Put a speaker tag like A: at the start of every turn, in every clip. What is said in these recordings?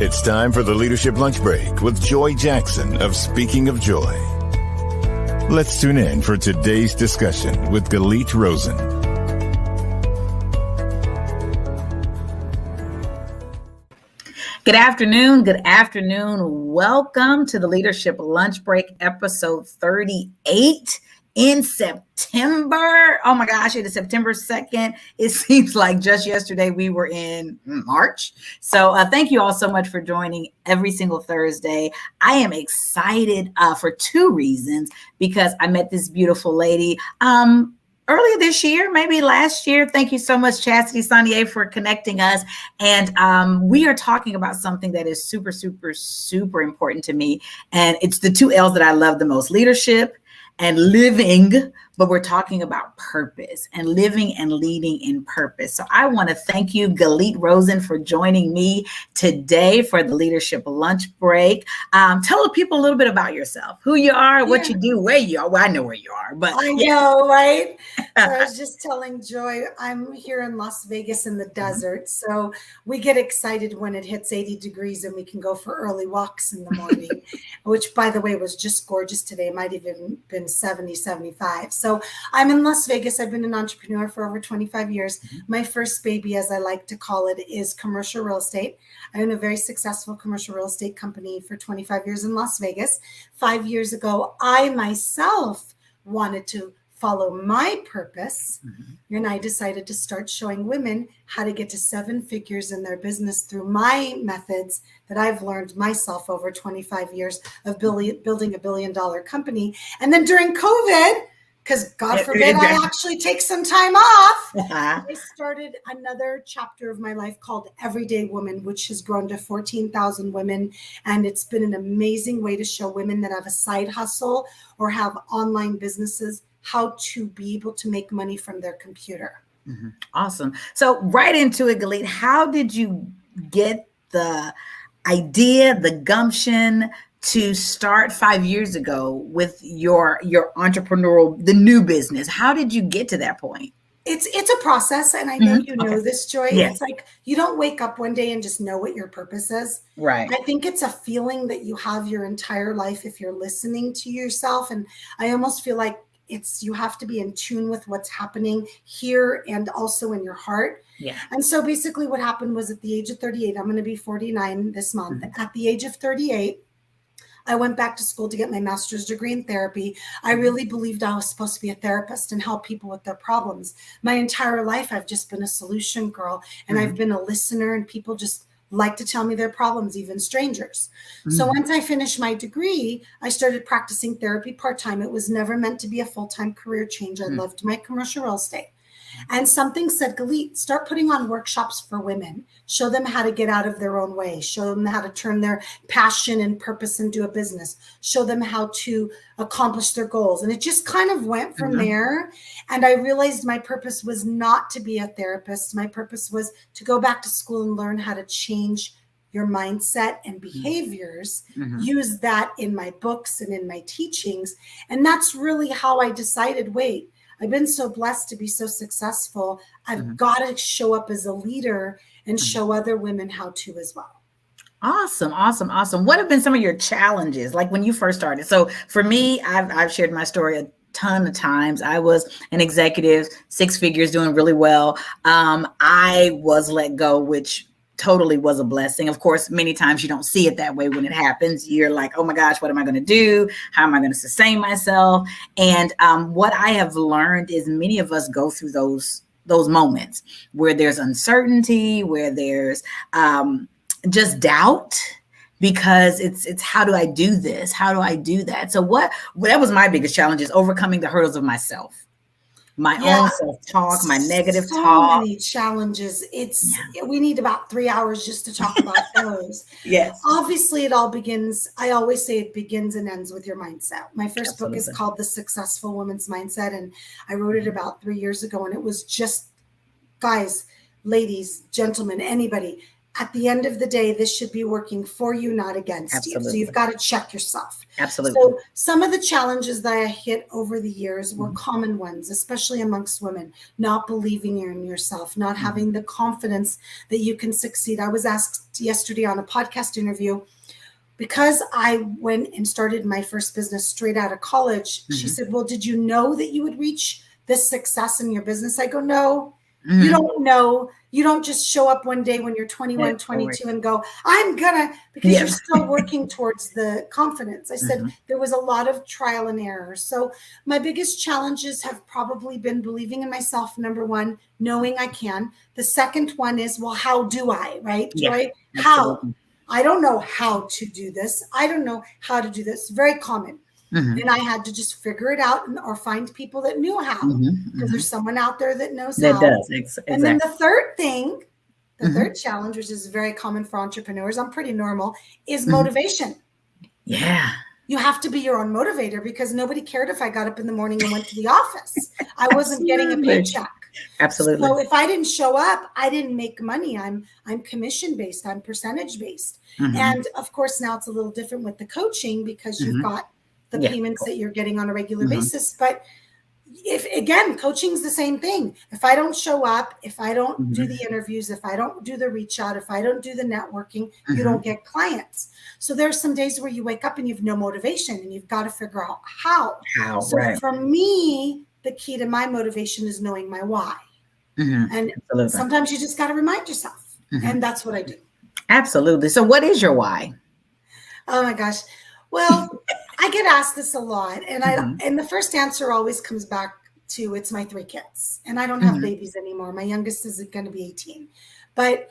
A: It's time for the Leadership Lunch Break with Joy Jackson of Speaking of Joy. Let's tune in for today's discussion with Galit Rozen.
B: Good afternoon. Good afternoon. Welcome to the Leadership Lunch Break, episode 38 in September. Oh my gosh, it is September 2nd. It seems like just yesterday we were in March. So thank you all so much for joining every single Thursday. I am excited for two reasons, because I met this beautiful lady earlier this year, maybe last year. Thank you so much, Chastity Sanier, for connecting us. And we are talking about something that is super, super, super important to me. And it's the two L's that I love the most: leadership and living. But we're talking about purpose and living and leading in purpose. So I want to thank you, Galit Rozen, for joining me today for the Leadership Lunch Break. Tell the people a little bit about yourself, who you are, what you do, where you are. Well, I know where you are, but
C: I know, right? So I was just telling Joy, I'm here in Las Vegas in the desert. So we get excited when it hits 80 degrees and we can go for early walks in the morning, which, by the way, was just gorgeous today. It might have even been 70, 75. So I'm in Las Vegas. I've been an entrepreneur for over 25 years. My first baby, as I like to call it, is commercial real estate. I own a very successful commercial real estate company for 25 years in Las Vegas. 5 years ago, I myself wanted to follow my purpose. And I decided to start showing women how to get to seven figures in their business through my methods that I've learned myself over 25 years of building $1 billion company. And then during COVID, because God forbid I actually take some time off, I started another chapter of my life called Everyday Woman, which has grown to 14,000 women. And it's been an amazing way to show women that have a side hustle or have online businesses how to be able to make money from their computer.
B: Awesome. So right into it, Galit, how did you get the idea, the gumption to start 5 years ago with your entrepreneurial, the new business? How did you get to that point?
C: It's a process, and I know you know this, Joy.
B: Yes.
C: It's like you don't wake up one day and just know what your purpose is.
B: Right.
C: I think it's a feeling that you have your entire life if you're listening to yourself. And I almost feel like you have to be in tune with what's happening here and also in your heart.
B: Yeah.
C: And so basically what happened was, at the age of 38, I'm going to be 49 this month. At the age of 38, I went back to school to get my master's degree in therapy. I really believed I was supposed to be a therapist and help people with their problems. My entire life, I've just been a solution girl, and I've been a listener, and people just like to tell me their problems, even strangers. So once I finished my degree, I started practicing therapy part-time. It was never meant to be a full-time career change. I loved my commercial real estate. And something said, Galit, start putting on workshops for women. Show them how to get out of their own way. Show them how to turn their passion and purpose into a business. Show them how to accomplish their goals. And it just kind of went from there. And I realized my purpose was not to be a therapist. My purpose was to go back to school and learn how to change your mindset and behaviors, use that in my books and in my teachings. And that's really how I decided, wait, I've been so blessed to be so successful. I've got to show up as a leader and show other women how to as well.
B: Awesome. What have been some of your challenges, like when you first started? So for me, I've shared my story a ton of times. I was an executive, 6 figures, doing really well. I was let go, which totally was a blessing. Of course, many times you don't see it that way when it happens. You're like, oh my gosh, what am I going to do? How am I going to sustain myself? And what I have learned is many of us go through those moments where there's uncertainty, where there's just doubt, because it's how do I do this? How do I do that? So that was my biggest challenge, is overcoming the hurdles of myself. My own self-talk, my negative talk.
C: So many challenges. We need about 3 hours just to talk about those.
B: Yes.
C: Obviously, it all begins, I always say it begins and ends with your mindset. My first book is called The Successful Woman's Mindset, and I wrote it about 3 years ago. And it was just, guys, ladies, gentlemen, anybody, at the end of the day, this should be working for you, not against you. So you've got to check yourself.
B: Absolutely.
C: So some of the challenges that I hit over the years were common ones, especially amongst women, not believing in yourself, not having the confidence that you can succeed. I was asked yesterday on a podcast interview, because I went and started my first business straight out of college. She said, well, did you know that you would reach this success in your business? I go, no, you don't know. You don't just show up one day when you're 21, 22 and go, I'm gonna, because you're still working towards the confidence. I said, there was a lot of trial and error. So my biggest challenges have probably been believing in myself. Number one, knowing I can. The second one is, well, how do I, right? How? I don't know how to do this. I don't know how to do this. Very common. And I had to just figure it out or find people that knew how, because there's someone out there that knows how.
B: Does. Exactly.
C: And then the third thing, the third challenge, which is very common for entrepreneurs, I'm pretty normal, is motivation.
B: Yeah.
C: You have to be your own motivator, because nobody cared if I got up in the morning and went to the office. I wasn't getting a paycheck.
B: Absolutely.
C: So if I didn't show up, I didn't make money. I'm commission based. I'm percentage based. And of course, now it's a little different with the coaching, because you've got the payments that you're getting on a regular basis. But if, again, coaching's the same thing. If I don't show up, if I don't do the interviews, if I don't do the reach out, if I don't do the networking, you don't get clients. So there's some days where you wake up and you have no motivation, and you've got to figure out how. So for me, the key to my motivation is knowing my why. And sometimes you just got to remind yourself. And that's what I do.
B: Absolutely. So what is your why?
C: Oh my gosh. Well, I get asked this a lot, and and the first answer always comes back to, it's my 3 kids, and I don't have babies anymore. My youngest is going to be 18, but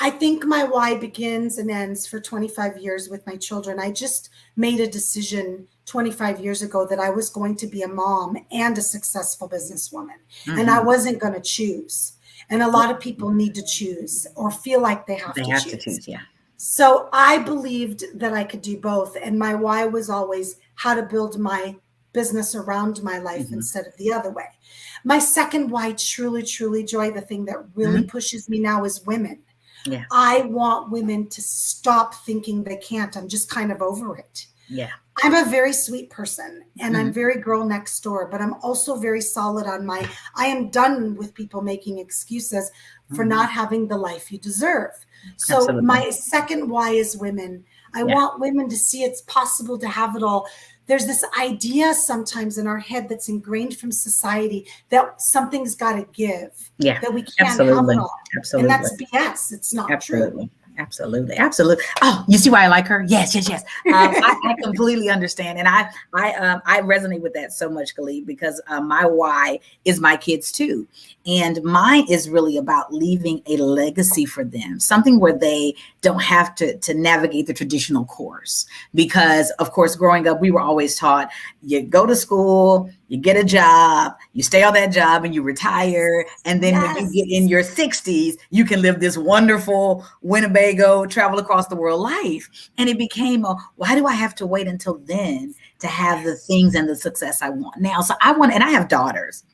C: I think my why begins and ends for 25 years with my children. I just made a decision 25 years ago that I was going to be a mom and a successful businesswoman, and I wasn't going to choose. And a lot of people need to choose, or feel like they have to choose. So I believed that I could do both. And my why was always how to build my business around my life instead of the other way. My second why, truly, truly, Joy, the thing that really pushes me now is women. I want women to stop thinking they can't. I'm just kind of over it. I'm a very sweet person, and I'm very girl next door, but I'm also very solid on I am done with people making excuses for not having the life you deserve. So my second why is women. I want women to see it's possible to have it all. There's this idea sometimes in our head that's ingrained from society that something's got to give, that we can't have it all. And that's BS. It's not true.
B: Absolutely. Oh, you see why I like her? Yes. I completely understand. And I resonate with that so much, Galit, because my why is my kids too. And mine is really about leaving a legacy for them, something where they don't have to navigate the traditional course. Because, of course, growing up, we were always taught, you go to school, you get a job, you stay on that job, and you retire. And then when you get in your 60s, you can live this wonderful Winnebago, travel across the world life. And it became why do I have to wait until then to have the things and the success I want now? So and I have daughters.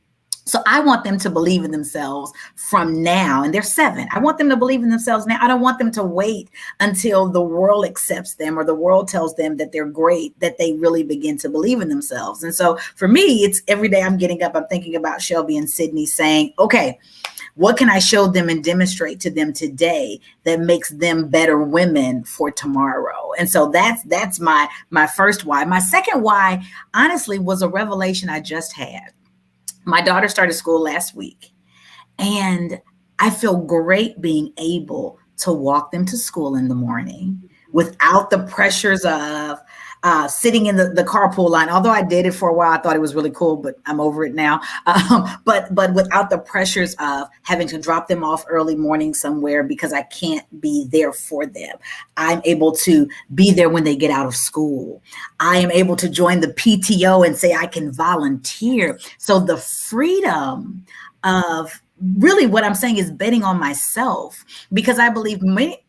B: So I want them to believe in themselves from now, and they're 7. I want them to believe in themselves now. I don't want them to wait until the world accepts them or the world tells them that they're great, that they really begin to believe in themselves. And so for me, it's every day I'm getting up, I'm thinking about Shelby and Sydney saying, okay, what can I show them and demonstrate to them today that makes them better women for tomorrow? And so that's my first why. My second why, honestly, was a revelation I just had. My daughter started school last week, and I feel great being able to walk them to school in the morning without the pressures of sitting in the carpool line. Although I did it for a while, I thought it was really cool, but I'm over it now. But without the pressures of having to drop them off early morning somewhere because I can't be there for them. I'm able to be there when they get out of school. I am able to join the PTO and say I can volunteer. So the freedom of really what I'm saying is betting on myself, because I believe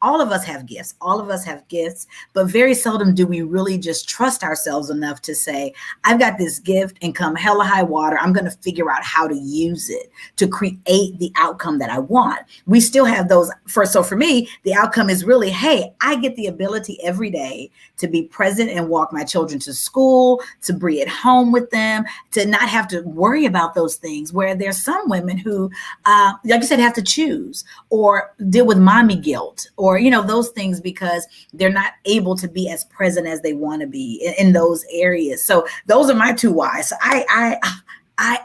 B: all of us have gifts. All of us have gifts, but very seldom do we really just trust ourselves enough to say, I've got this gift, and come hell or high water, I'm going to figure out how to use it to create the outcome that I want. We still have those so for me, the outcome is really, hey, I get the ability every day to be present and walk my children to school, to be at home with them, to not have to worry about those things, where there's some women who, like you said, have to choose or deal with mommy guilt or, those things, because they're not able to be as present as they want to be in those areas. So those are my two whys. I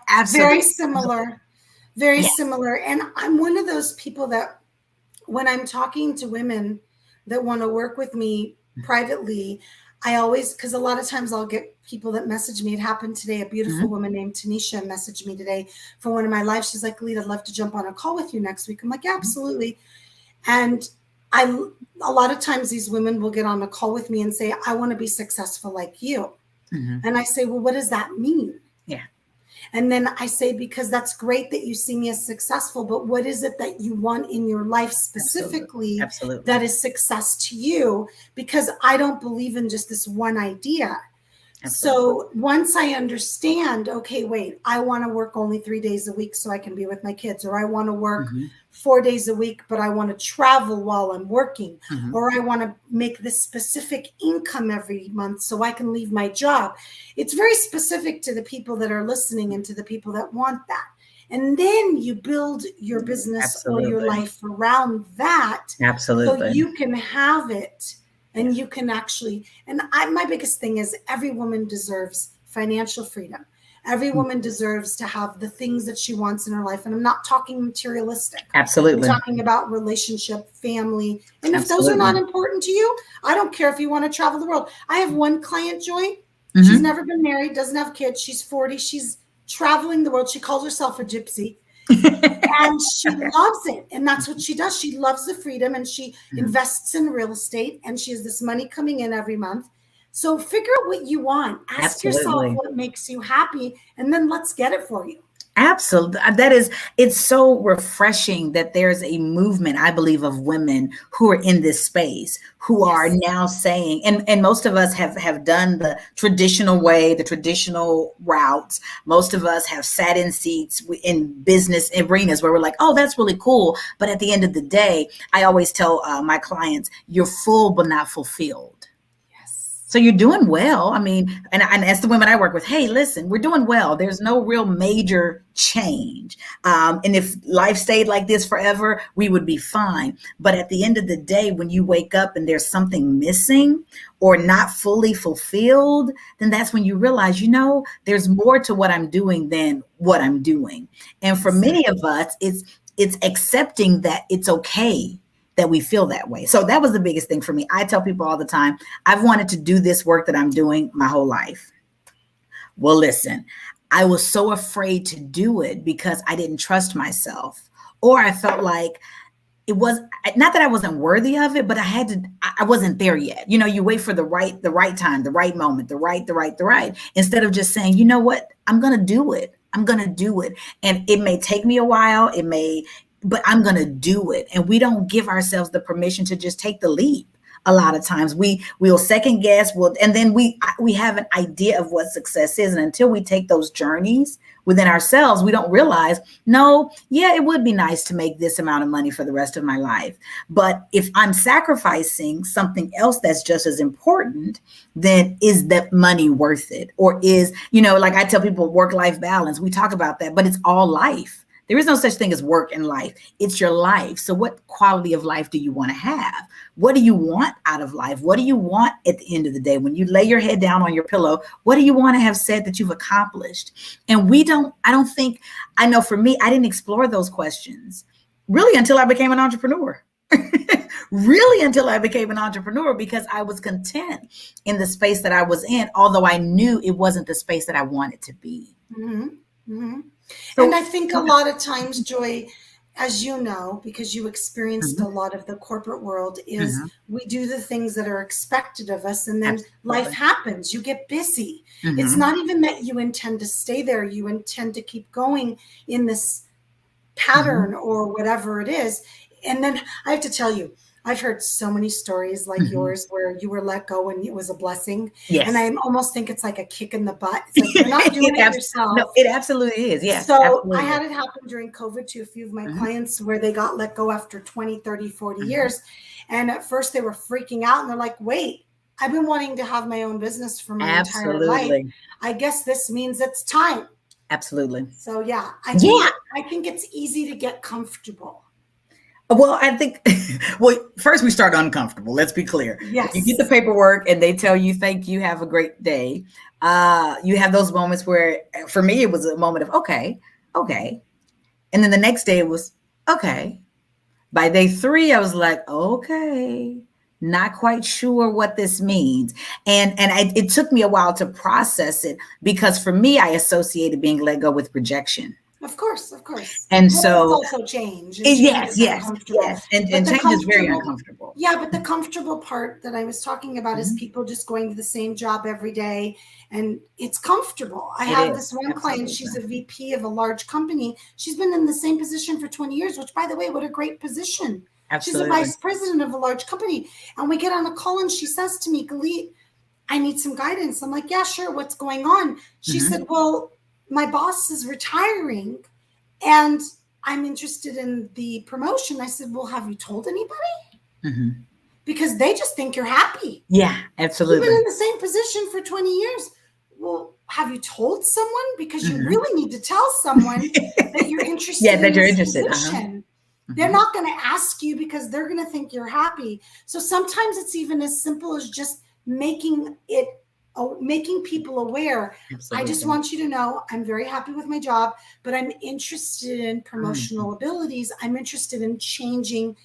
B: absolutely.
C: Very similar. And I'm one of those people that when I'm talking to women that want to work with me privately, I always, because a lot of times I'll get people that message me. It happened today. A beautiful woman named Tanisha messaged me today for one of my lives. She's like, Galit, I'd love to jump on a call with you next week. I'm like, yeah, absolutely. And a lot of times these women will get on a call with me and say, I want to be successful like you. And I say, well, what does that mean?
B: Yeah.
C: And then I say, because that's great that you see me as successful, but what is it that you want in your life specifically
B: Absolutely.
C: that is success to you? Because I don't believe in just this one idea. So once I understand, okay, wait, I want to work only 3 days a week so I can be with my kids, or I want to work 4 days a week, but I want to travel while I'm working, or I want to make this specific income every month so I can leave my job. It's very specific to the people that are listening and to the people that want that. And then you build your business or your life around that.
B: Absolutely.
C: So you can have it. And you can actually, and my biggest thing is every woman deserves financial freedom. Every woman deserves to have the things that she wants in her life. And I'm not talking materialistic.
B: Absolutely.
C: I'm talking about relationship, family. And if those are not important to you, I don't care if you want to travel the world. I have one client, Joy. She's never been married, doesn't have kids. She's 40. She's traveling the world. She calls herself a gypsy. And she loves it. And that's what she does. She loves the freedom, and she invests in real estate, and she has this money coming in every month. So figure out what you want. Ask yourself what makes you happy, and then let's get it for you.
B: Absolutely. It's so refreshing that there's a movement, I believe, of women who are in this space, who are now saying, and most of us have done the traditional way, the traditional routes. Most of us have sat in seats in business arenas where we're like, oh, that's really cool. But at the end of the day, I always tell my clients, you're full, but not fulfilled. So you're doing well. I mean, and as the women I work with, hey, listen, we're doing well. There's no real major change. And if life stayed like this forever, we would be fine. But at the end of the day, when you wake up and there's something missing or not fully fulfilled, then that's when you realize, there's more to what I'm doing than what I'm doing. And for many of us, it's accepting that it's okay that we feel that way. So that was the biggest thing for me. I tell people all the time, I've wanted to do this work that I'm doing my whole life. Well, listen, I was so afraid to do it because I didn't trust myself, or I felt like it was not that I wasn't worthy of it, but I wasn't there yet. You wait for the right time, the right moment, the right, instead of just saying, you know what, I'm going to do it. I'm going to do it. And it may take me a while. But I'm going to do it. And we don't give ourselves the permission to just take the leap. A lot of times we'll second guess, and then we have an idea of what success is. And until we take those journeys within ourselves, we don't realize, it would be nice to make this amount of money for the rest of my life. But if I'm sacrificing something else that's just as important, then is that money worth it? Or is, like I tell people, work-life balance, we talk about that, but it's all life. There is no such thing as work in life. It's your life. So what quality of life do you want to have? What do you want out of life? What do you want at the end of the day? When you lay your head down on your pillow, what do you want to have said that you've accomplished? And I know for me, I didn't explore those questions really until I became an entrepreneur. Because I was content in the space that I was in, although I knew it wasn't the space that I wanted to be.
C: And I think a lot of times, Joy, as you know, because you experienced a lot of the corporate world, is we do the things that are expected of us, and then life happens. You get busy. It's not even that you intend to stay there. You intend to keep going in this pattern or whatever it is. And then I have to tell you, I've heard so many stories like yours where you were let go and it was a blessing.
B: Yes.
C: And I almost think it's like a kick in the butt. It's like you're not doing it yourself.
B: No, it absolutely is. Yes.
C: So
B: absolutely.
C: I had it happen during COVID to a few of my clients where they got let go after 20, 30, 40 years. And at first they were freaking out and they're like, wait, I've been wanting to have my own business for my entire life. I guess this means it's time.
B: Absolutely.
C: So yeah, I think it's easy to get comfortable.
B: Well, I think, first we start uncomfortable. Let's be clear.
C: Yes.
B: You get the paperwork and they tell you, thank you, have a great day. You have those moments where, for me, it was a moment of, okay. And then the next day it was, okay. By day 3, I was like, okay, not quite sure what this means. And it took me a while to process it because for me, I associated being let go with rejection.
C: Of course.
B: And so
C: it's also change.
B: Yes. And change is very uncomfortable.
C: Yeah, but the comfortable part that I was talking about is people just going to the same job every day and it's comfortable. I have this one client, she's a VP of a large company. She's been in the same position for 20 years, which by the way, what a great position. Absolutely. She's a vice president of a large company. And we get on a call and she says to me, Galit, I need some guidance. I'm like, yeah, sure. What's going on? She said, well, my boss is retiring and I'm interested in the promotion. I said, well, have you told anybody? Because they just think you're happy.
B: Yeah, absolutely.
C: You've been in the same position for 20 years. Well, have you told someone? Because you really need to tell someone that you're interested in this position. They're not going to ask you because they're going to think you're happy. So sometimes it's even as simple as just making people aware. Absolutely. I just want you to know I'm very happy with my job, but I'm interested in promotional abilities. I'm interested in changing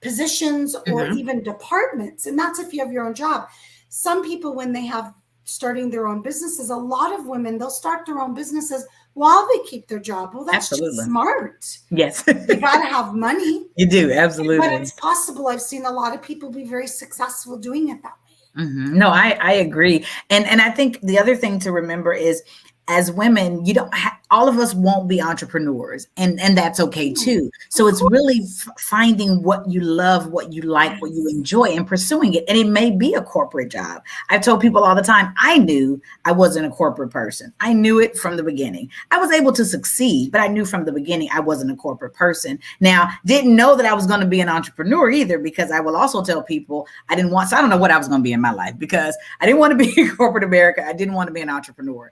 C: positions or even departments. And that's if you have your own job. Some people, when they have starting their own businesses, a lot of women, they'll start their own businesses while they keep their job. Well, that's just smart.
B: Yes.
C: You got to have money.
B: You do. Absolutely.
C: But it's possible. I've seen a lot of people be very successful doing it that way.
B: No, I agree. And I think the other thing to remember is as women, all of us won't be entrepreneurs and that's okay too. So it's really finding what you love, what you like, what you enjoy and pursuing it. And it may be a corporate job. I've told people all the time, I knew I wasn't a corporate person. I knew it from the beginning. I was able to succeed, but I knew from the beginning I wasn't a corporate person. Now, didn't know that I was going to be an entrepreneur either, because I will also tell people I don't know what I was going to be in my life because I didn't want to be in corporate America. I didn't want to be an entrepreneur.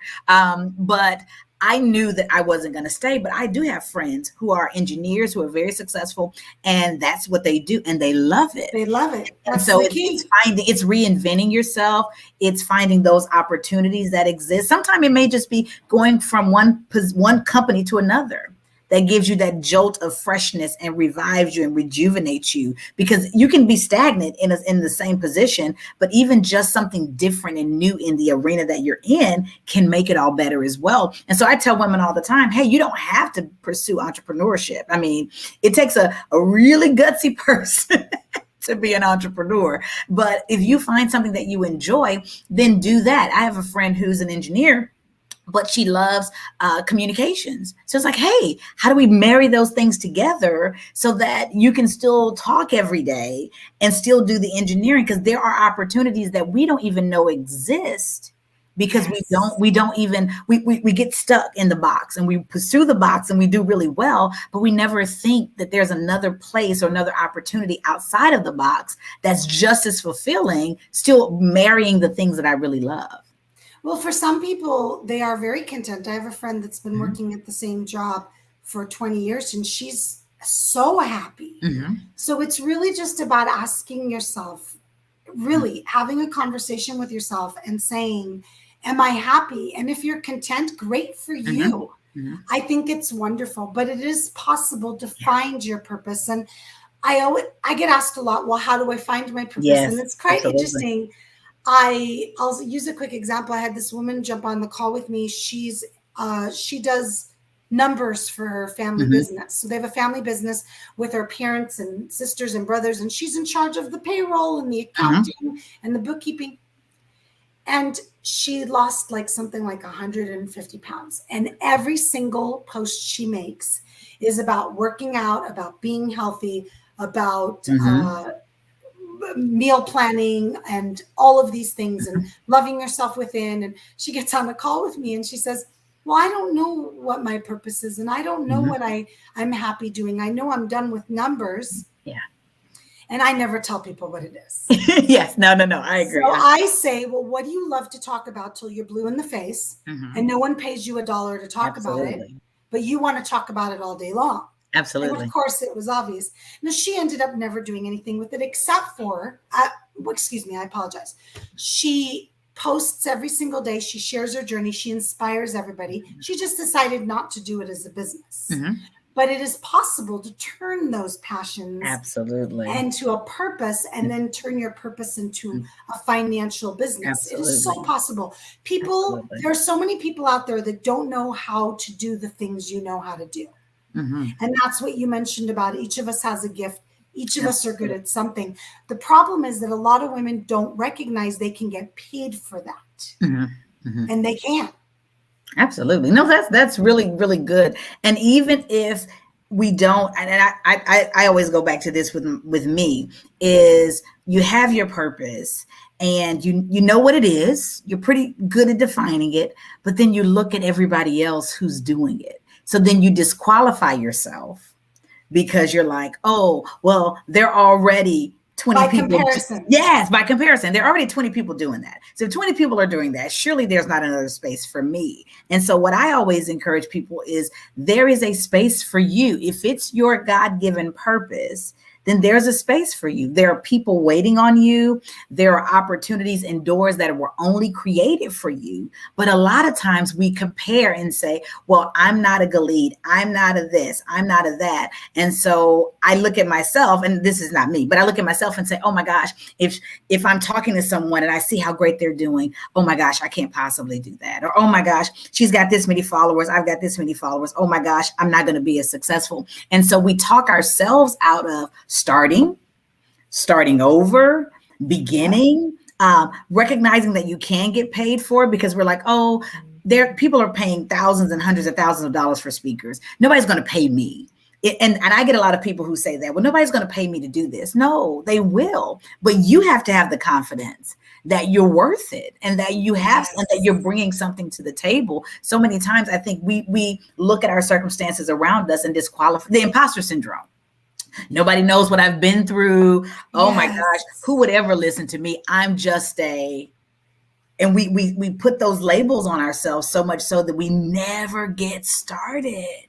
B: But I knew that I wasn't going to stay, but I do have friends who are engineers who are very successful and that's what they do. And they love it.
C: They love it.
B: And so it's reinventing yourself. It's finding those opportunities that exist. Sometimes it may just be going from one company to another. That gives you that jolt of freshness and revives you and rejuvenates you, because you can be stagnant in the same position, but even just something different and new in the arena that you're in can make it all better as well. And so I tell women all the time, hey, you don't have to pursue entrepreneurship. I mean, it takes a really gutsy person to be an entrepreneur. But if you find something that you enjoy, then do that. I have a friend who's an engineer, but she loves communications. So it's like, hey, how do we marry those things together so that you can still talk every day and still do the engineering? Because there are opportunities that we don't even know exist because we get stuck in the box and we pursue the box and we do really well, but we never think that there's another place or another opportunity outside of the box that's just as fulfilling, still marrying the things that I really love.
C: Well, for some people, they are very content. I have a friend that's been working at the same job for 20 years and she's so happy. So it's really just about asking yourself, really having a conversation with yourself and saying, am I happy? And if you're content, great for you. I think it's wonderful, but it is possible to find your purpose. And I get asked a lot, well, how do I find my purpose? And it's quite interesting. I'll use a quick example. I had this woman jump on the call with me. She does numbers for her family business. So they have a family business with her parents and sisters and brothers, and she's in charge of the payroll and the accounting and the bookkeeping. And she lost like something like 150 pounds. And every single post she makes is about working out, about being healthy, about meal planning and all of these things and loving yourself within. And she gets on the call with me and she says, well, I don't know what my purpose is. And I don't know what I'm happy doing. I know I'm done with numbers.
B: Yeah.
C: And I never tell people what it is.
B: Yes. No. I agree.
C: So I say, well, what do you love to talk about till you're blue in the face? And no one pays you $1 to talk about it, but you want to talk about it all day long.
B: Absolutely.
C: And of course, it was obvious. Now, she ended up never doing anything with it except for, excuse me, I apologize. She posts every single day. She shares her journey. She inspires everybody. She just decided not to do it as a business. But it is possible to turn those passions into a purpose and then turn your purpose into a financial business. It is so possible. There are so many people out there that don't know how to do the things you know how to do. And that's what you mentioned about each of us has a gift. Each of us are good at something. The problem is that a lot of women don't recognize they can get paid for that. And they can't.
B: Absolutely. No, that's really, really good. And even if we don't, and I always go back to this with me, is you have your purpose and you know what it is. You're pretty good at defining it, but then you look at everybody else who's doing it. So then you disqualify yourself because you're like, oh, well, they're already 20
C: by
B: people.
C: Comparison.
B: Yes, by comparison. There are already 20 people doing that. So if 20 people are doing that, surely there's not another space for me. And so what I always encourage people is there is a space for you. If it's your God-given purpose, then there's a space for you. There are people waiting on you. There are opportunities and doors that were only created for you. But a lot of times we compare and say, well, I'm not a Galit. I'm not a this. I'm not a that. And so I look at myself, and this is not me, but I look at myself and say, oh my gosh, if I'm talking to someone and I see how great they're doing, oh my gosh, I can't possibly do that. Or, oh my gosh, she's got this many followers. I've got this many followers. Oh my gosh, I'm not going to be as successful. And so we talk ourselves out of starting over, beginning, recognizing that you can get paid for it because we're like, oh, people are paying thousands and hundreds of thousands of dollars for speakers. Nobody's going to pay me. And I get a lot of people who say that, well, nobody's going to pay me to do this. No, they will. But you have to have the confidence that you're worth it and that you have, and that you're bringing something to the table. So many times I think we look at our circumstances around us and disqualify the imposter syndrome. Nobody knows what I've been through. Oh my gosh, who would ever listen to me? I'm just and we put those labels on ourselves so much so that we never get started.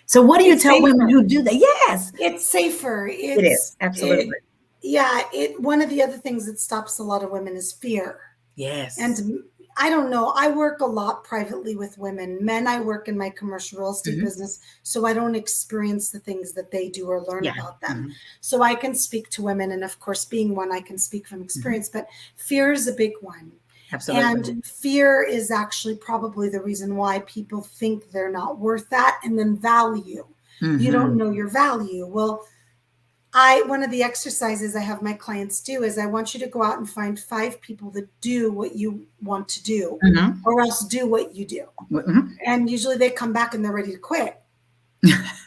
B: So what do you tell women who do that? Yes.
C: It's safer.
B: It is. Absolutely.
C: One of the other things that stops a lot of women is fear.
B: Yes.
C: And I don't know. I work a lot privately with women. Men, I work in my commercial real estate business, so I don't experience the things that they do or learn about them. So I can speak to women, and of course, being one, I can speak from experience, but fear is a big one.
B: Absolutely.
C: And fear is actually probably the reason why people think they're not worth that, and then value. You don't know your value. Well, one of the exercises I have my clients do is I want you to go out and find 5 people that do what you want to do, or else do what you do. And usually they come back and they're ready to quit.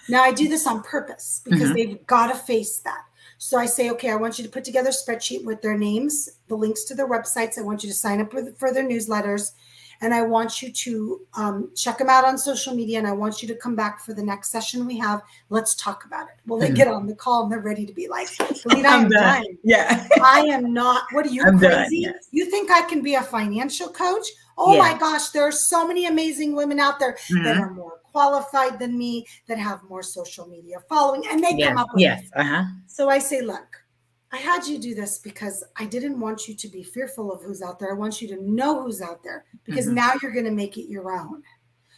C: Now I do this on purpose because they've got to face that. So I say, okay, I want you to put together a spreadsheet with their names, the links to their websites. I want you to sign up for their newsletters. And I want you to check them out on social media. And I want you to come back for the next session we have. Let's talk about it. Well, they get on the call and they're ready to be like, I'm done.
B: Yeah.
C: I am not. What are you,
B: I'm
C: crazy?
B: Done, yes.
C: You think I can be a financial coach? Oh my gosh, there are so many amazing women out there that are more qualified than me, that have more social media following, and they come up with it. So I say, look, I had you do this because I didn't want you to be fearful of who's out there. I want you to know who's out there, because now you're going to make it your own.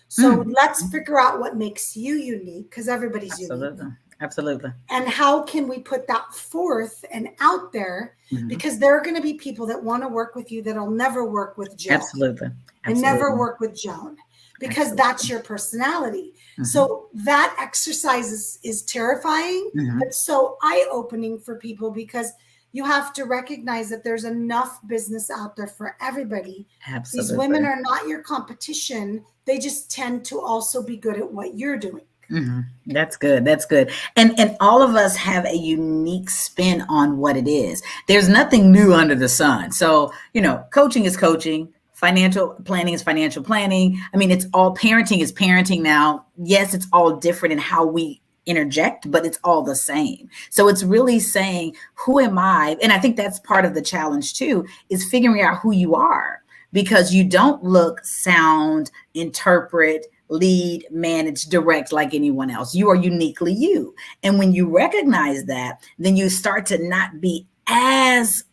C: So let's figure out what makes you unique, because everybody's unique.
B: Absolutely.
C: And how can we put that forth and out there? Because there are going to be people that want to work with you that'll never work with Joe.
B: Absolutely.
C: And never work with Joan, because that's your personality. So that exercise is terrifying, but so eye-opening for people, because you have to recognize that there's enough business out there for everybody.
B: Absolutely.
C: These women are not your competition. They just tend to also be good at what you're doing.
B: Mm-hmm. That's good. That's good. And all of us have a unique spin on what it is. There's nothing new under the sun. So, coaching is coaching. Financial planning is financial planning. I mean, it's all parenting is parenting now. Yes, it's all different in how we interject, but it's all the same. So it's really saying, who am I? And I think that's part of the challenge too, is figuring out who you are, because you don't look, sound, interpret, lead, manage, direct like anyone else. You are uniquely you. And when you recognize that, then you start to not be as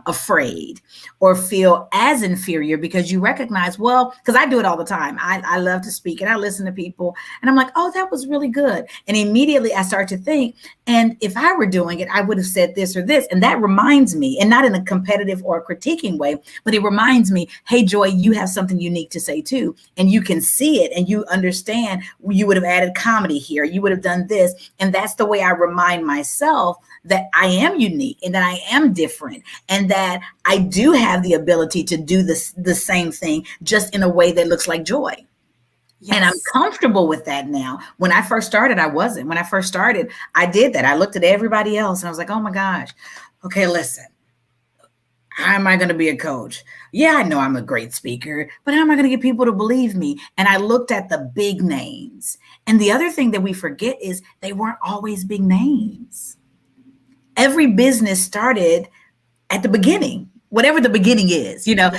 B: afraid or feel as inferior, because you recognize, well, because I do it all the time. I love to speak and I listen to people and I'm like, oh, that was really good. And immediately I start to think, and if I were doing it, I would have said this or this. And that reminds me, and not in a competitive or critiquing way, but it reminds me, hey, Joy, you have something unique to say too. And you can see it and you understand, you would have added comedy here. You would have done this. And that's the way I remind myself that I am unique and that I am different, and that I do have the ability to do the same thing, just in a way that looks like Joy. Yes. And I'm comfortable with that now. When I first started, I wasn't. When I first started, I did that. I looked at everybody else and I was like, oh my gosh, okay, listen, how am I going to be a coach? Yeah, I know I'm a great speaker, but how am I going to get people to believe me? And I looked at the big names. And the other thing that we forget is they weren't always big names. Every business started at the beginning, whatever the beginning is, yes.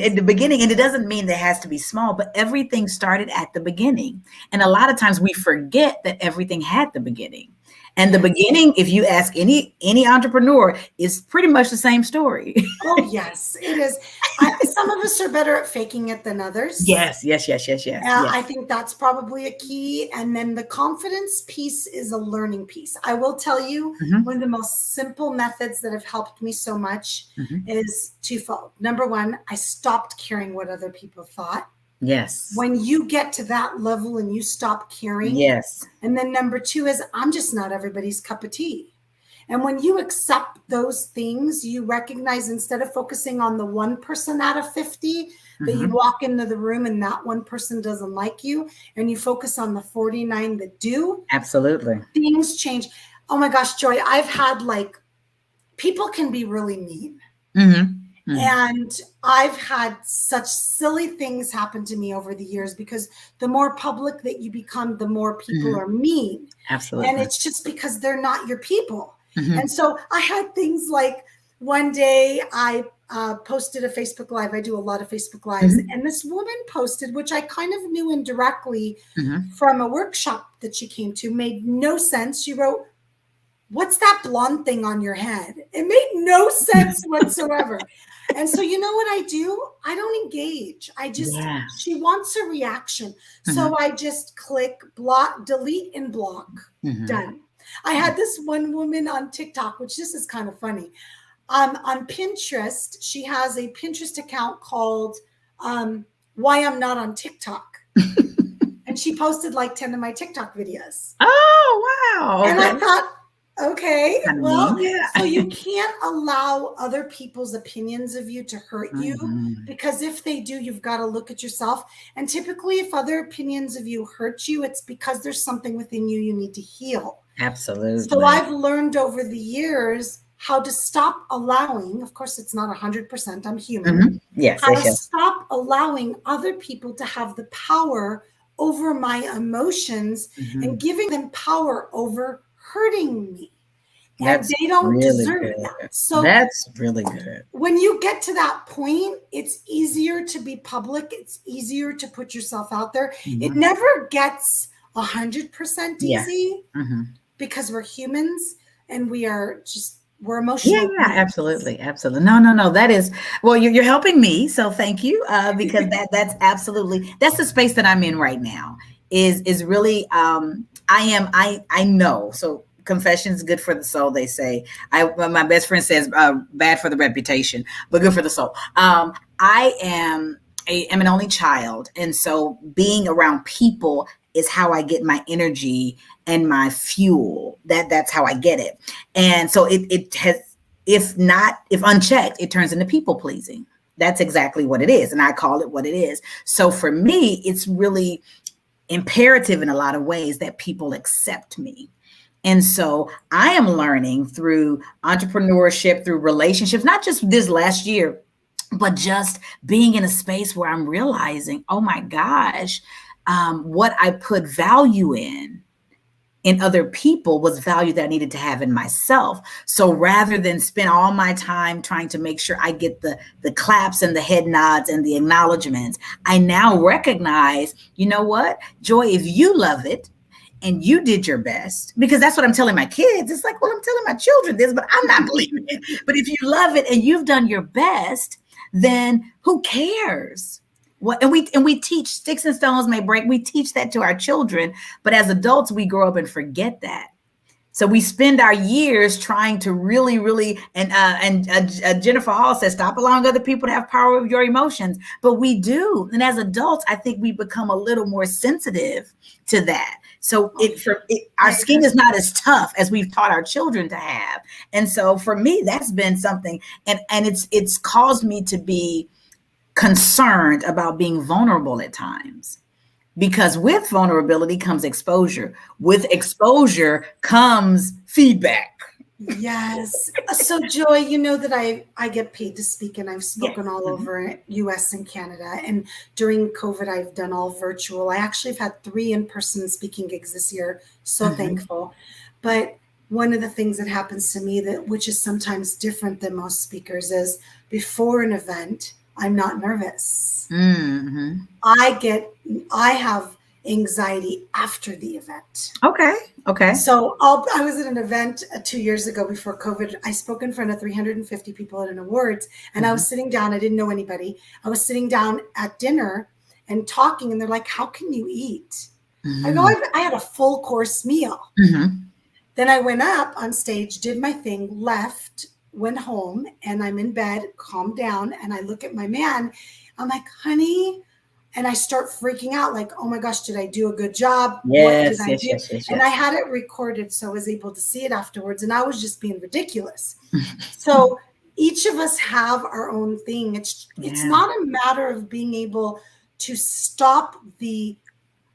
B: At the beginning, and it doesn't mean that it has to be small, but everything started at the beginning. And a lot of times we forget that everything had the beginning. And the beginning, if you ask any entrepreneur, is pretty much the same story.
C: Oh, yes, it is. Some of us are better at faking it than others.
B: Yes.
C: I think that's probably a key. And then the confidence piece is a learning piece. I will tell you, one of the most simple methods that have helped me so much is twofold. Number one, I stopped caring what other people thought.
B: Yes.
C: When you get to that level and you stop caring.
B: Yes.
C: And then number two is, I'm just not everybody's cup of tea. And when you accept those things, you recognize, instead of focusing on the 1% out of 50 that you walk into the room and that one person doesn't like you, and you focus on the 49 that do.
B: Absolutely.
C: Things change. Oh my gosh, Joy, I've had people can be really mean. And I've had such silly things happen to me over the years, because the more public that you become, the more people are mean.
B: Absolutely.
C: And it's just because they're not your people. And so I had things like, one day I posted a Facebook Live. I do a lot of Facebook Lives. And this woman posted, which I kind of knew indirectly from a workshop that she came to, made no sense. She wrote, "What's that blonde thing on your head?" It made no sense whatsoever. And so you know what I do? I don't engage. She wants a reaction. So I just click block, delete, and block. Done. I had this one woman on TikTok, which this is kind of funny. On Pinterest, she has a Pinterest account called Why I'm Not on TikTok. And she posted 10 of my TikTok videos.
B: Oh, wow.
C: Okay. And I thought, okay, well,
B: yeah.
C: So you can't allow other people's opinions of you to hurt you, because if they do, you've got to look at yourself. And typically, if other opinions of you hurt you, it's because there's something within you need to heal.
B: Absolutely.
C: So I've learned over the years how to stop allowing, of course, it's not 100%, I'm human.
B: Yes.
C: How to stop allowing other people to have the power over my emotions and giving them power over hurting me. And they don't really deserve that. So
B: that's really good.
C: When you get to that point, it's easier to be public. It's easier to put yourself out there. It never gets 100% easy because we're humans and we're emotional.
B: Yeah, absolutely. No. That is, well, you're helping me. So thank you. Because that's absolutely, that's the space that I'm in right now is really, I know. So confession is good for the soul, they say. My best friend says bad for the reputation, but good for the soul. I am an only child. And so being around people is how I get my energy and my fuel. That's how I get it. And so it has if unchecked, it turns into people pleasing. That's exactly what it is. And I call it what it is. So for me, it's really imperative in a lot of ways that people accept me. And so I am learning through entrepreneurship, through relationships, not just this last year, but just being in a space where I'm realizing, oh my gosh, what I put value in other people was value that I needed to have in myself. So rather than spend all my time trying to make sure I get the claps and the head nods and the acknowledgments, I now recognize, you know what, Joy, if you love it and you did your best, because that's what I'm telling my kids. It's like, well, I'm telling my children this, but I'm not believing it. But if you love it and you've done your best, then who cares? What, and we teach sticks and stones may break. We teach that to our children, but as adults, we grow up and forget that. So we spend our years trying to really, and Jennifer Hall says, stop allowing other people to have power over your emotions. But we do, and as adults, I think we become a little more sensitive to that. So our skin is not as tough as we've taught our children to have. And so for me, that's been something, and it's caused me to be concerned about being vulnerable at times, because with vulnerability comes exposure. With exposure comes feedback.
C: Yes. So Joy, you know that I get paid to speak, and I've spoken all over US and Canada. And during COVID, I've done all virtual. I actually have had 3 in-person speaking gigs this year. So thankful. But one of the things that happens to me, which is sometimes different than most speakers, is before an event, I'm not nervous.
B: Mm-hmm.
C: I have anxiety after the event.
B: Okay.
C: So I was at an event 2 years ago before COVID. I spoke in front of 350 people at an awards, and I was sitting down. I didn't know anybody. I was sitting down at dinner and talking, and they're like, "How can you eat?" I go, "I had a full course meal." Then I went up on stage, did my thing, left, went home, and I'm in bed, calmed down, and I look at my man. I'm like, "Honey," and I start freaking out, like, "Oh my gosh, did I do a good job?
B: Yes,
C: what did I do?" And I had it recorded, so I was able to see it afterwards, and I was just being ridiculous. So each of us have our own thing. It's not a matter of being able to stop the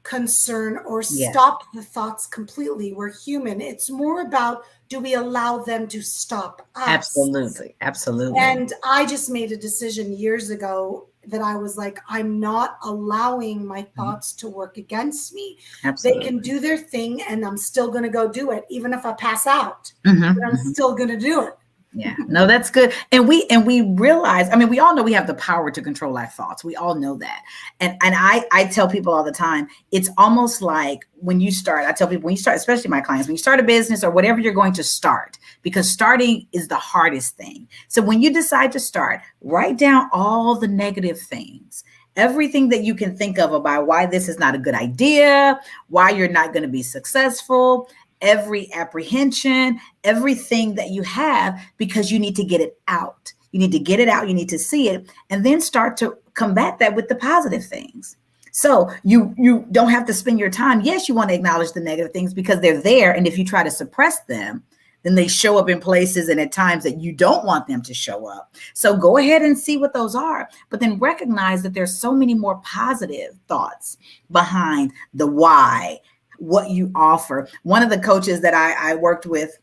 C: concern or stop the thoughts completely. We're human. It's more about, do we allow them to stop us?
B: Absolutely.
C: And I just made a decision years ago that I was like, I'm not allowing my thoughts to work against me. They can do their thing, and I'm still going to go do it, even if I pass out. But I'm still going to do it.
B: Yeah, no, that's good. And we realize, I mean, we all know we have the power to control our thoughts. We all know that. And I tell people all the time, it's almost like when you start, I tell people, when you start, especially my clients, when you start a business or whatever you're going to start, because starting is the hardest thing. So when you decide to start, write down all the negative things, everything that you can think of about why this is not a good idea, why you're not going to be successful, every apprehension, everything that you have, because you need to get it out. You need to get it out. You need to see it, and then start to combat that with the positive things. So you don't have to spend your time. Yes, you want to acknowledge the negative things because they're there. And if you try to suppress them, then they show up in places and at times that you don't want them to show up. So go ahead and see what those are, but then recognize that there's so many more positive thoughts behind the why, what you offer. One of the coaches that I worked with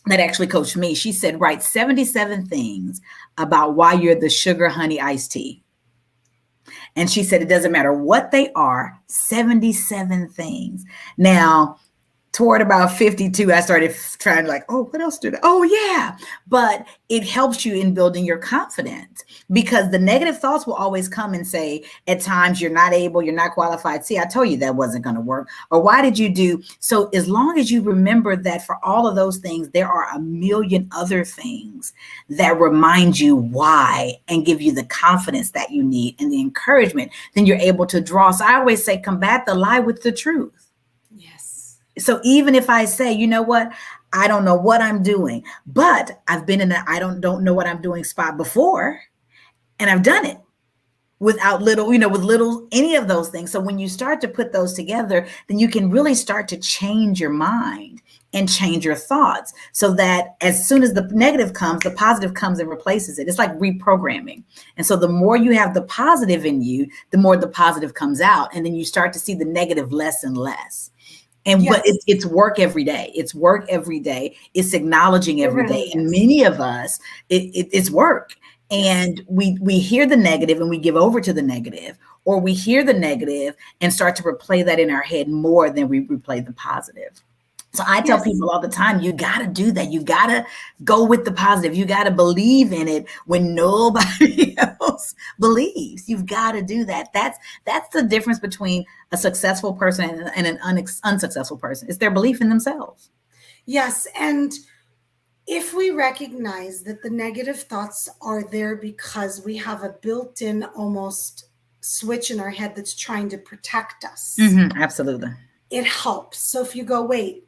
B: that actually coached me, she said, write 77 things about why you're the sugar honey iced tea. And she said, it doesn't matter what they are, 77 things. Now, toward about 52, I started trying like, oh, what else did I? Oh, yeah. But it helps you in building your confidence, because the negative thoughts will always come and say, at times, you're not able, you're not qualified. See, I told you that wasn't going to work. Or why did you do? So as long as you remember that for all of those things, there are a million other things that remind you why and give you the confidence that you need and the encouragement, then you're able to draw. So I always say, combat the lie with the truth. So even if I say, you know what, I don't know what I'm doing, but I've been in I don't know what I'm doing spot before, and I've done it. without little, with little, any of those things. So when you start to put those together, then you can really start to change your mind and change your thoughts so that as soon as the negative comes, the positive comes and replaces it. It's like reprogramming. And so the more you have the positive in you, the more the positive comes out. And then you start to see the negative less and less. And
C: Yes.
B: but it's work every day. It's work every day. It's acknowledging every
C: really
B: day. And
C: is.
B: many of us, it's work. And we hear the negative and we give over to the negative, or we hear the negative and start to replay that in our head more than we replay the positive. So I tell
C: Yes.
B: people all the time, you got to do that. You got to go with the positive. You got to believe in it when nobody else believes. You've got to do that. That's the difference between a successful person and an unsuccessful person. It's their belief in themselves.
C: Yes. And if we recognize that the negative thoughts are there because we have a built-in almost switch in our head that's trying to protect us,
B: Absolutely.
C: it helps. So if you go, wait,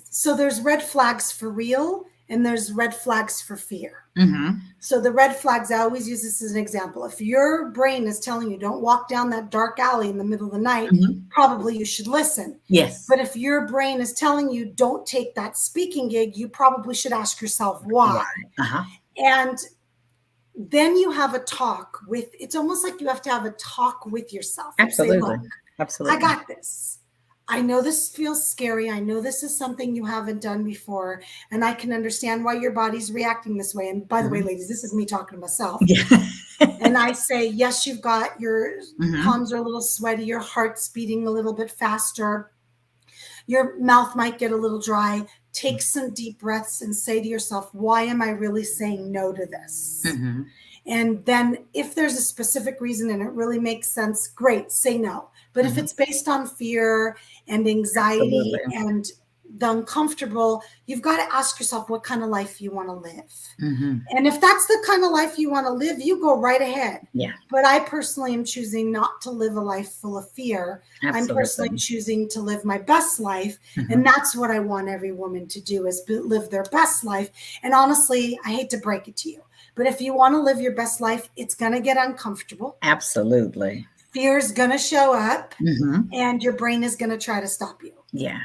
C: so there's red flags for real and there's red flags for fear. So the red flags, I always use this as an example. If your brain is telling you don't walk down that dark alley in the middle of the night, probably you should listen.
B: Yes.
C: But if your brain is telling you don't take that speaking gig, you probably should ask yourself why. And then you have a talk with, it's almost like you have to have a talk with yourself.
B: Absolutely.
C: Say, look,
B: Absolutely.
C: I got this. I know this feels scary. I know this is something you haven't done before, and I can understand why your body's reacting this way. And by the way, ladies, this is me talking to myself. And I say, yes, you've got your palms are a little sweaty, your heart's beating a little bit faster, your mouth might get a little dry. Take some deep breaths and say to yourself, why am I really saying no to this? And then if there's a specific reason and it really makes sense, great, say no. But if it's based on fear and anxiety and the uncomfortable, you've got to ask yourself what kind of life you want to live. And if that's the kind of life you want to live, you go right ahead. But I personally am choosing not to live a life full of fear. I'm personally choosing to live my best life. And that's what I want every woman to do, is live their best life. And honestly, I hate to break it to you, but if you want to live your best life, it's going to get uncomfortable.
B: Absolutely.
C: Fear is going to show up and your brain is going to try to stop you.
B: Yeah,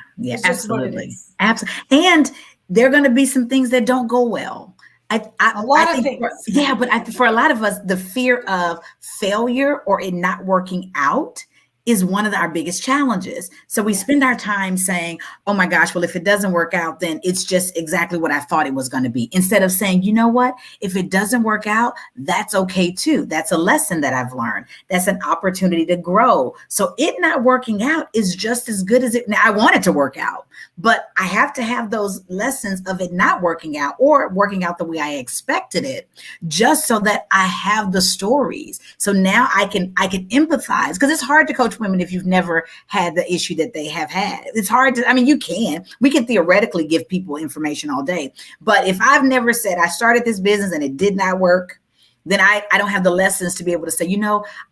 C: Absolutely.
B: Absolutely. And there are going to be some things that don't go well.
C: A lot of things.
B: For a lot of us, the fear of failure or it not working out is one of our biggest challenges. So we spend our time saying, oh my gosh, well, if it doesn't work out, then it's just exactly what I thought it was going to be. Instead of saying, you know what, if it doesn't work out, that's okay too. That's a lesson that I've learned. That's an opportunity to grow. So it not working out is just as good as it. Now I want it to work out, but I have to have those lessons of it not working out or working out the way I expected it, just so that I have the stories. So now I can empathize, because it's hard to coach women if you've never had the issue that they have had. It's hard to, we can theoretically give people information all day, but if I've never said I started this business and it did not work, then I don't have the lessons to be able to say,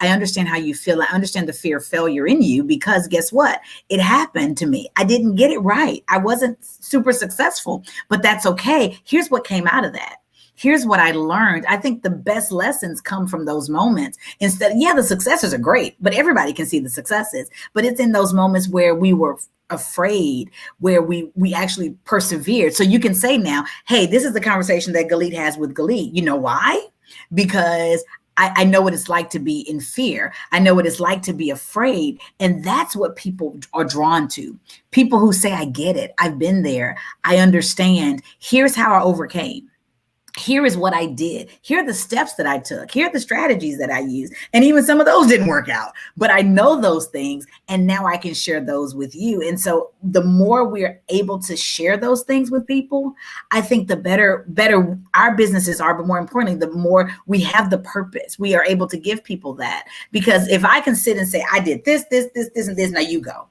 B: I understand how you feel. I understand the fear of failure in you, because guess what? It happened to me. I didn't get it right. I wasn't super successful, but that's okay. Here's what came out of that. Here's what I learned. I think the best lessons come from those moments. Instead, the successes are great, but everybody can see the successes. But it's in those moments where we were afraid, where we actually persevered. So you can say now, hey, this is the conversation that Galit has with Galit. You know why? Because I know what it's like to be in fear. I know what it's like to be afraid. And that's what people are drawn to. People who say, I get it. I've been there. I understand. Here's how I overcame. Here is what I did. Here are the steps that I took. Here are the strategies that I used. And even some of those didn't work out, but I know those things. And now I can share those with you. And so the more we're able to share those things with people, I think the better our businesses are, but more importantly, the more we have the purpose. We are able to give people that, because if I can sit and say, I did this, and this, now you go.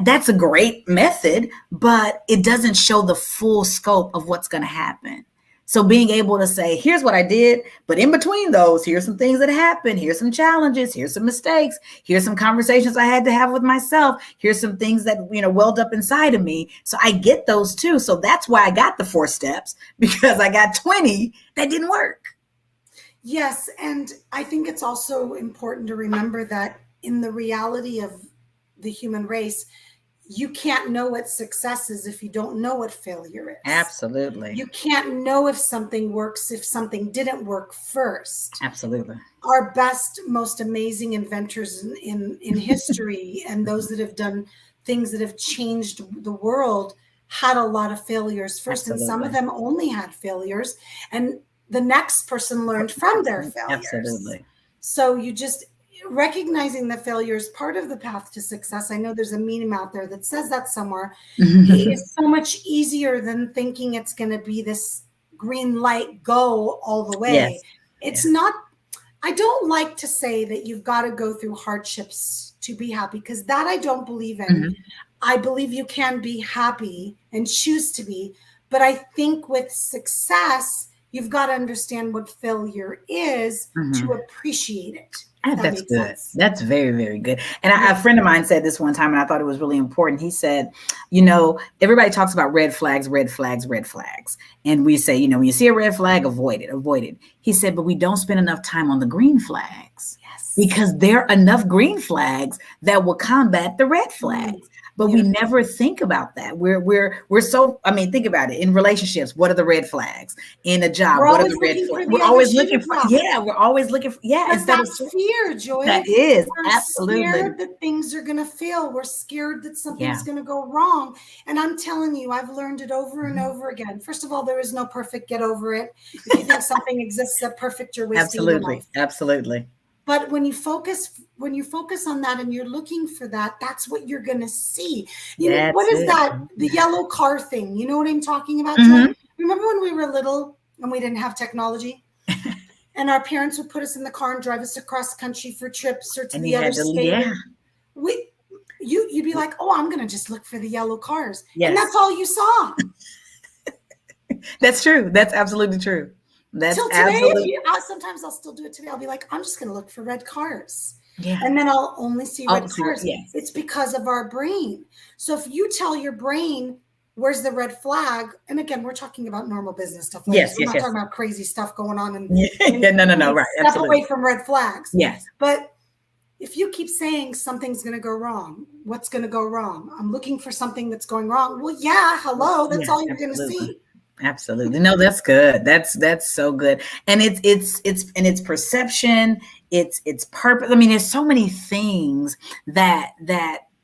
B: That's a great method, but it doesn't show the full scope of what's going to happen. So being able to say, here's what I did, but in between those, here's some things that happened. Here's some challenges. Here's some mistakes. Here's some conversations I had to have with myself. Here's some things that, welled up inside of me. So I get those too. So that's why I got the 4 steps, because I got 20 that didn't work.
C: Yes. And I think it's also important to remember that in the reality of the human race, you can't know what success is if you don't know what failure is.
B: Absolutely.
C: You can't know if something works if something didn't work first.
B: Absolutely.
C: Our best, most amazing inventors in history and those that have done things that have changed the world had a lot of failures first.
B: Absolutely.
C: And some of them only had failures. And the next person learned from their failures.
B: Absolutely.
C: So you just recognizing the failure is part of the path to success. I know there's a meme out there that says that somewhere. It's so much easier than thinking it's going to be this green light, go all the way.
B: Yes.
C: It's not. I don't like to say that you've got to go through hardships to be happy, because that I don't believe in. I believe you can be happy and choose to be. But I think with success, you've got to understand what failure is to appreciate it.
B: That's good. Sense. That's very, very good. And a friend of mine said this one time, and I thought it was really important. He said, you know, everybody talks about red flags, red flags, red flags. And we say, you know, when you see a red flag, avoid it, avoid it. He said, but we don't spend enough time on the green flags. Yes. Because there are enough green flags that will combat the red flags. But we never think about that. We're so, I mean, think about it. In relationships, what are the red flags? In a job, what are the red flags? We're always looking for, we're always looking for,
C: instead of fear, Joy.
B: That is,
C: we're
B: absolutely.
C: Scared that things are going to fail. We're scared that something's going to go wrong. And I'm telling you, I've learned it over and over again. First of all, there is no perfect, get over it. If you think something exists that perfect, you're wasting your life.
B: Absolutely.
C: But when you focus on that and you're looking for that, that's what you're going to see. You know, what is that? The yellow car thing. You know what I'm talking about? Joy? Remember when we were little and we didn't have technology? And our parents would put us in the car and drive us across country for trips or to the other state. You'd be like, oh, I'm going to just look for the yellow cars. Yes. And that's all you saw.
B: That's true. That's absolutely true. That's
C: till today, sometimes I'll still do it today. I'll be like, I'm just going to look for red cars. Yeah. And then I'll only see red cars. Yes. It's because of our brain. So if you tell your brain, where's the red flag? And again, we're talking about normal business stuff. Like we're not talking about crazy stuff going on. And
B: no. Right.
C: Step away from red flags.
B: Yes.
C: But if you keep saying something's going to go wrong, what's going to go wrong? I'm looking for something that's going wrong. Well, hello. That's all you're going to see.
B: Absolutely. No, that's good. That's so good. And it's perception, it's purpose. I mean, there's so many things that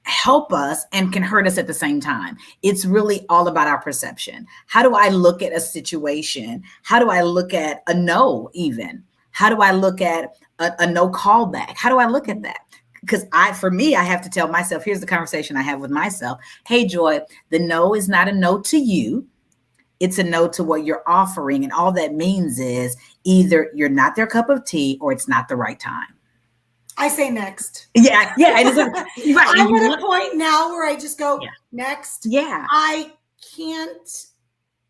B: help us and can hurt us at the same time. It's really all about our perception. How do I look at a situation? How do I look at a no even? How do I look at a no callback? How do I look at that? Because for me, I have to tell myself, here's the conversation I have with myself. Hey, Joy, the no is not a no to you. It's a no to what you're offering. And all that means is either you're not their cup of tea or it's not the right time.
C: I say next.
B: Yeah. Right.
C: I'm at a point now where I just go next.
B: Yeah.
C: I can't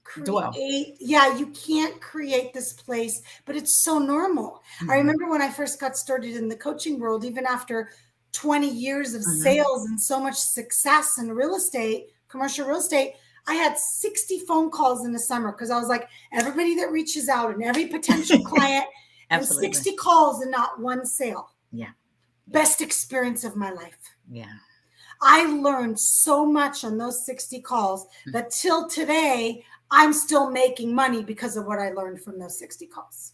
C: create. Yeah, you can't create this place, but it's so normal. I remember when I first got started in the coaching world, even after 20 years of sales and so much success in real estate, commercial real estate, I had 60 phone calls in the summer because I was like, everybody that reaches out and every potential client and 60 calls and not one sale.
B: Yeah.
C: Best experience of my life.
B: Yeah.
C: I learned so much on those 60 calls that till today, I'm still making money because of what I learned from those 60 calls.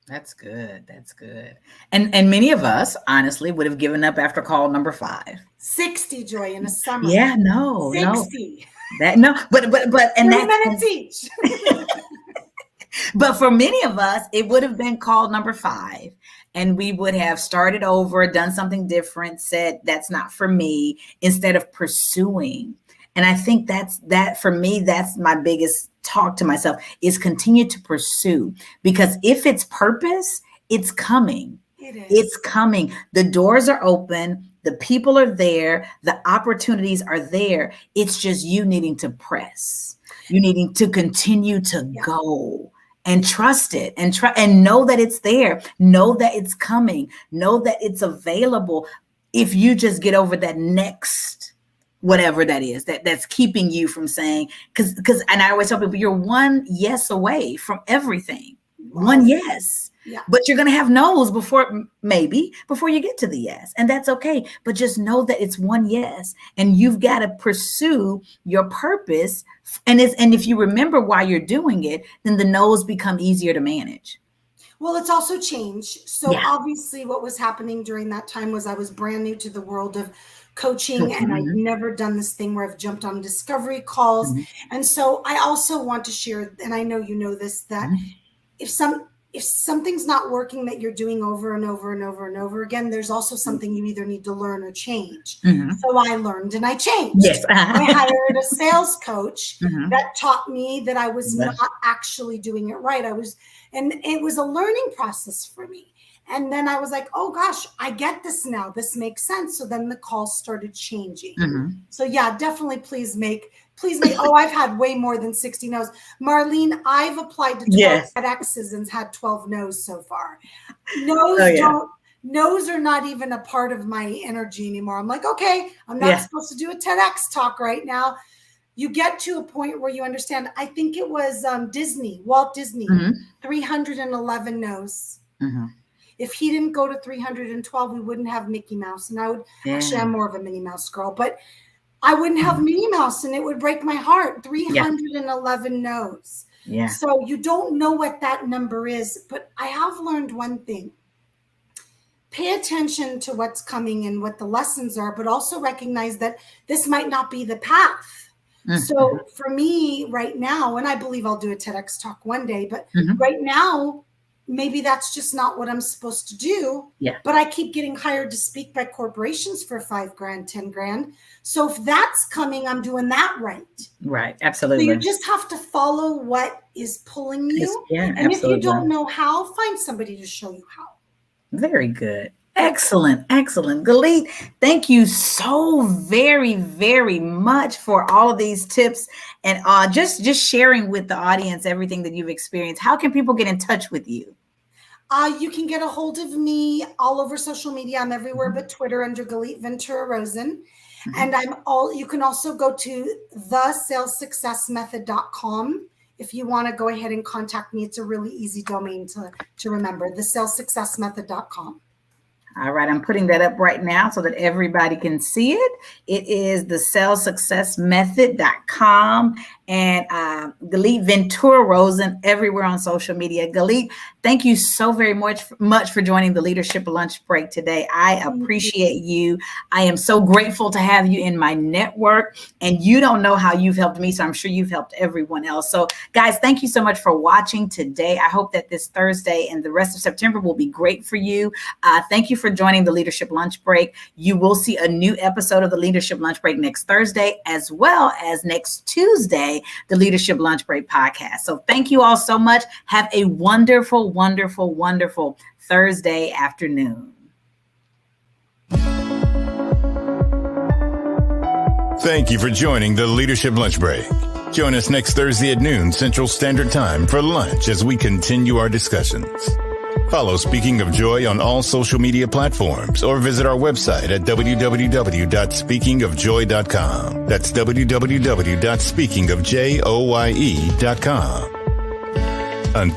B: That's good. That's good. And many of us, honestly, would have given up after call number 5.
C: 60, Joy, in a summer.
B: Yeah, no.
C: 60.
B: That no, but and
C: 3 minutes each.
B: But for many of us, it would have been call number 5, and we would have started over, done something different, said that's not for me, instead of pursuing. And I think that for me, that's my biggest talk to myself is continue to pursue, because if it's purpose, it's coming.
C: It is.
B: It's coming. The doors are open. The people are there. The opportunities are there. It's just you needing to press. You needing to continue to go and trust it and know that it's there. Know that it's coming. Know that it's available. If you just get over that next, whatever that is, that's keeping you from saying, because and I always tell people, you're one yes away from everything. One yes.
C: Yeah.
B: But you're going to have no's before you get to the yes. And that's okay. But just know that it's one yes. And you've got to pursue your purpose. And if you remember why you're doing it, then the no's become easier to manage.
C: Well, it's also changed. So obviously what was happening during that time was I was brand new to the world of coaching, and I've never done this thing where I've jumped on discovery calls. And so I also want to share, and I know you know this, that if something's not working that you're doing over and over and over and over again, there's also something you either need to learn or change. So I learned and I changed.
B: Yes.
C: I hired a sales coach that taught me that I was not actually doing it right. And it was a learning process for me. And then I was like, oh gosh, I get this now. This makes sense. So then the calls started changing. So yeah, definitely please make, oh, I've had way more than 60 no's. Marlene, I've applied to 12 TEDx's and had 12 no's so far. No's are not even a part of my energy anymore. I'm like, okay, I'm not supposed to do a TEDx talk right now. You get to a point where you understand. I think it was Walt Disney, 311 no's. If he didn't go to 312, we wouldn't have Mickey Mouse. And actually, I'm more of a Minnie Mouse girl, but I wouldn't have Minnie Mouse, and it would break my heart. 311 no's. Yeah. So you don't know what that number is, but I have learned one thing. Pay attention to what's coming and what the lessons are, but also recognize that this might not be the path. So for me right now, and I believe I'll do a TEDx talk one day, but right now, maybe that's just not what I'm supposed to do. Yeah. But I keep getting hired to speak by corporations for $5,000, $10,000. So if that's coming, I'm doing that right.
B: Right. Absolutely.
C: So you just have to follow what is pulling you. And if you don't know how, find somebody to show you how.
B: Very good. Excellent. Excellent. Galit, thank you so very, very much for all of these tips and just sharing with the audience everything that you've experienced. How can people get in touch with you?
C: You can get a hold of me all over social media. I'm everywhere but Twitter under Galit Rozen. And you can also go to thesalessuccessmethod.com if you want to go ahead and contact me. It's a really easy domain to remember, thesalessuccessmethod.com.
B: All right, I'm putting that up right now so that everybody can see it. It is thesalessuccessmethod.com and Galit Rozen everywhere on social media. Galit, thank you so very much for joining the Leadership Lunch Break today. I appreciate you. I am so grateful to have you in my network, and you don't know how you've helped me, so I'm sure you've helped everyone else. So guys, thank you so much for watching today. I hope that this Thursday and the rest of September will be great for you. Thank you for joining the Leadership Lunch Break. You will see a new episode of the Leadership Lunch Break next Thursday, as well as next Tuesday, the Leadership Lunch Break podcast. So thank you all so much. Have a wonderful, wonderful, wonderful Thursday afternoon.
A: Thank you for joining the Leadership Lunch Break. Join us next Thursday at noon Central Standard Time for lunch as we continue our discussions. Follow Speaking of Joy on all social media platforms or visit our website at www.speakingofjoy.com. That's www.speakingofjoye.com. Until